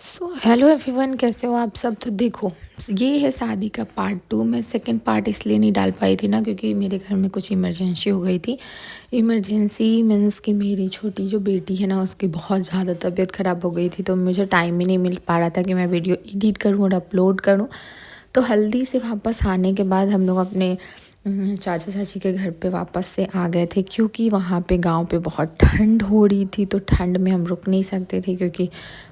So hello everyone, कैसे हो आप सब। तो देखो, ये है शादी का पार्ट 2। मैं सेकंड पार्ट इसलिए नहीं डाल पाई थी ना, क्योंकि मेरे घर में कुछ इमरजेंसी हो गई थी। इमरजेंसी मीन्स कि मेरी छोटी जो बेटी है ना, उसकी बहुत ज़्यादा तबीयत ख़राब हो गई थी, तो मुझे टाइम ही नहीं मिल पा रहा था कि मैं वीडियो एडिट करूँ और अपलोड करूँ। तो हल्दी से वापस आने के बाद हम लोग अपने चाचा चाची के घर पे वापस से आ गए थे, क्योंकि वहाँ पे गांव पे बहुत ठंड हो रही थी। तो ठंड में हम रुक नहीं सकते थे, क्योंकि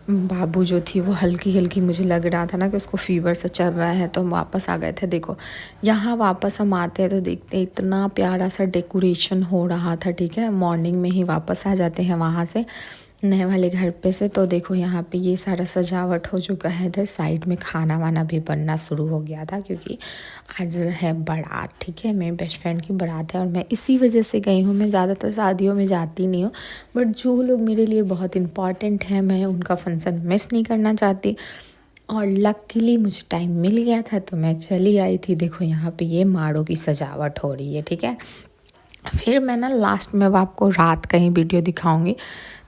बाबू जो थी वो हल्की हल्की, मुझे लग रहा था ना कि उसको फीवर सा चल रहा है। तो हम वापस आ गए थे। देखो, यहाँ वापस हम आते हैं तो देखते हैं इतना प्यारा सा डेकोरेशन हो रहा था। ठीक है, मॉर्निंग में ही वापस आ जाते हैं वहाँ से, नए वाले घर पे से। तो देखो, यहाँ पे ये सारा सजावट हो चुका है। इधर साइड में खाना वाना भी बनना शुरू हो गया था, क्योंकि आज है बारात। ठीक है, मेरे बेस्ट फ्रेंड की बारात है और मैं इसी वजह से गई हूँ। मैं ज़्यादातर शादियों में जाती नहीं हूँ, बट जो लोग मेरे लिए बहुत इम्पॉर्टेंट है, मैं उनका फंक्शन मिस नहीं करना चाहती। और लकीली मुझे टाइम मिल गया था, तो मैं चली आई थी। देखो, यहाँ पे ये माड़ों की सजावट हो रही है। ठीक है, फिर मैं ना लास्ट में अब आपको रात का ही वीडियो दिखाऊंगी।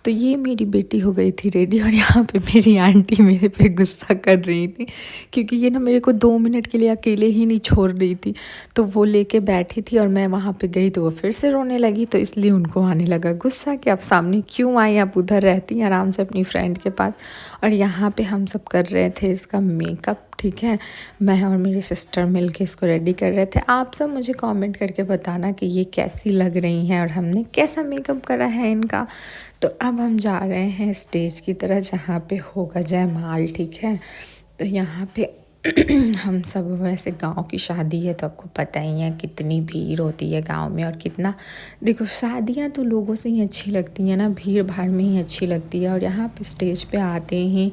तो ये मेरी बेटी हो गई थी रेडी, और यहाँ पे मेरी आंटी मेरे पे गुस्सा कर रही थी, क्योंकि ये ना मेरे को 2 मिनट के लिए अकेले ही नहीं छोड़ रही थी। तो वो लेके बैठी थी और मैं वहाँ पे गई तो वो फिर से रोने लगी। तो इसलिए उनको आने लगा गुस्सा कि आप सामने क्यों आई, आप उधर रहती हैं आराम से अपनी फ्रेंड के पास। और यहाँ पे हम सब कर रहे थे इसका मेकअप। ठीक है, मैं और मेरी सिस्टर मिलके इसको रेडी कर रहे थे। आप सब मुझे कमेंट करके बताना कि ये कैसी लग रही हैं और हमने कैसा मेकअप करा है इनका। तो अब हम जा रहे हैं स्टेज की तरह, जहाँ पे होगा जयमाल। ठीक है, तो यहाँ पे हम सब, वैसे गांव की शादी है तो आपको पता ही है कितनी भीड़ होती है गांव में। और कितना, देखो, शादियां तो लोगों से ही अच्छी लगती हैं ना, भीड़ भाड़ में ही अच्छी लगती है। और यहाँ पे स्टेज पे आते ही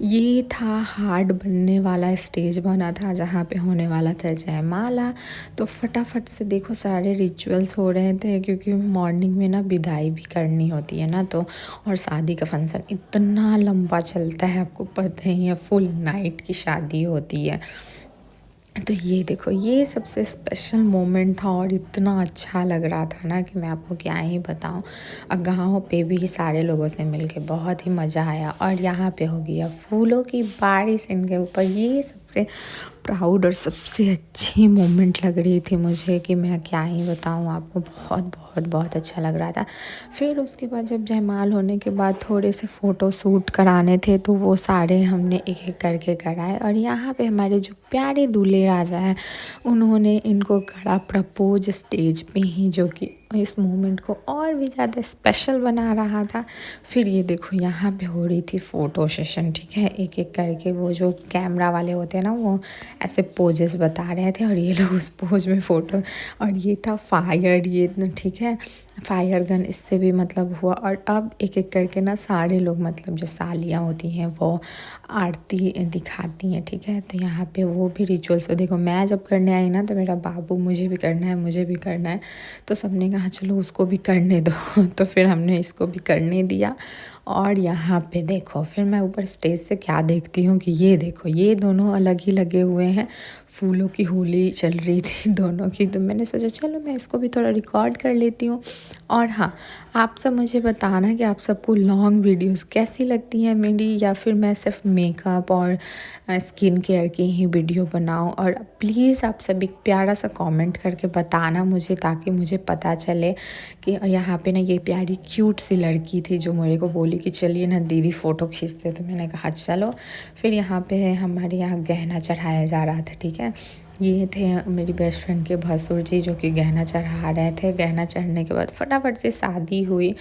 ये था हार्ड बनने वाला स्टेज बना था, जहाँ पे होने वाला था जयमाला। तो फटाफट से देखो सारे रिचुअल्स हो रहे थे, क्योंकि मॉर्निंग में ना विदाई भी करनी होती है ना। तो और शादी का फंक्शन इतना लंबा चलता है, आपको पता ही है, फुल नाइट की शादी होती है। तो ये देखो, ये सबसे स्पेशल मोमेंट था और इतना अच्छा लग रहा था ना कि मैं आपको क्या ही बताऊं। और गाँव पे भी सारे लोगों से मिलके बहुत ही मज़ा आया। और यहाँ पे हो गया फूलों की बारिश इनके ऊपर। ये सबसे प्राउड और सबसे अच्छी मोमेंट लग रही थी मुझे, कि मैं क्या ही बताऊँ आपको। बहुत बहुत बहुत अच्छा लग रहा था। फिर उसके बाद जब जयमाल होने के बाद थोड़े से फ़ोटो शूट कराने थे, तो वो सारे हमने एक एक करके कराए। और यहाँ पे हमारे जो प्यारे दूल्हे राजा हैं, उन्होंने इनको करा प्रपोज स्टेज पे ही, जो कि इस मोमेंट को और भी ज़्यादा स्पेशल बना रहा था। फिर ये देखो, यहाँ पे हो रही थी फ़ोटो सेशन। ठीक है, एक एक करके वो जो कैमरा वाले होते हैं ना, वो ऐसे पोजेस बता रहे थे और ये लोग उस पोज में फ़ोटो। और ये था फायर, ये, ठीक है, फायर गन, इससे भी मतलब हुआ। और अब एक एक करके ना सारे लोग, मतलब जो सालियाँ होती हैं, वो आरती दिखाती हैं। ठीक है, तो यहाँ पे वो भी रिचुअल्स। देखो, मैं जब करने आई ना, तो मेरा बाबू, मुझे भी करना है, मुझे भी करना है। तो सबने कहा चलो उसको भी करने दो तो फिर हमने इसको भी करने दिया। और यहाँ पे देखो, फिर मैं ऊपर स्टेज से क्या देखती हूँ कि ये देखो, ये दोनों अलग ही लगे हुए हैं। फूलों की होली चल रही थी दोनों की। तो मैंने सोचा चलो मैं इसको भी थोड़ा रिकॉर्ड कर लेती हूँ। और हाँ, आप सब मुझे बताना कि आप सबको लॉन्ग वीडियोस कैसी लगती हैं मेरी, या फिर मैं सिर्फ मेकअप और स्किन केयर की ही वीडियो बनाऊँ। और प्लीज़ आप सब एक प्यारा सा कमेंट करके बताना मुझे, ताकि मुझे पता चले कि। यहाँ पे ना ये प्यारी क्यूट सी लड़की थी जो मेरे को बोली कि चलिए ना दीदी फ़ोटो खींचते। तो मैंने कहा चलो। फिर यहाँ पे हमारे यहाँ गहना चढ़ाया जा रहा था। ठीक है, ये थे मेरी बेस्ट फ्रेंड के भसुर जी, जो कि गहना चढ़ा रहे थे। गहना चढ़ने के बाद फटाफट से शादी हुई।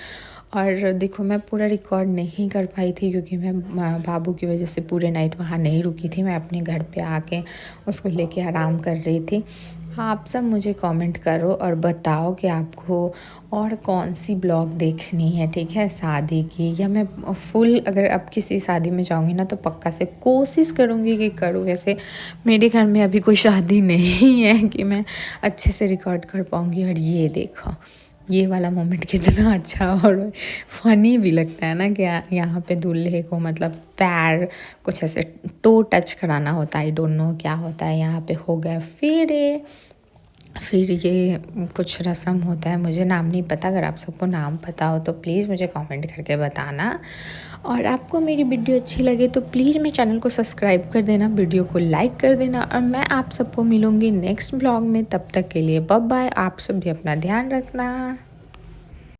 और देखो, मैं पूरा रिकॉर्ड नहीं कर पाई थी, क्योंकि मैं बाबू की वजह से पूरे नाइट वहाँ नहीं रुकी थी। मैं अपने घर पे आके उसको लेके आराम कर रही थी। आप सब मुझे कमेंट करो और बताओ कि आपको और कौन सी ब्लॉग देखनी है। ठीक है, शादी की, या मैं फुल, अगर अब किसी शादी में जाऊंगी ना, तो पक्का से कोशिश करूंगी कि करूँ। वैसे मेरे घर में अभी कोई शादी नहीं है कि मैं अच्छे से रिकॉर्ड कर पाऊंगी। और ये देखो, ये वाला मोमेंट कितना अच्छा और फनी भी लगता है ना, कि यहाँ पे दूल्हे को मतलब पैर कुछ ऐसे टो टच कराना होता है। आई डोंट नो क्या होता है। यहाँ पे हो गया फिर फिर ये कुछ रस्म होता है, मुझे नाम नहीं पता, अगर आप सबको नाम पता हो तो प्लीज़ मुझे कमेंट करके बताना। और आपको मेरी वीडियो अच्छी लगे तो प्लीज़ मेरे चैनल को सब्सक्राइब कर देना, वीडियो को लाइक कर देना, और मैं आप सबको मिलूँगी नेक्स्ट ब्लॉग में। तब तक के लिए बाय बाय। आप सब भी अपना ध्यान रखना।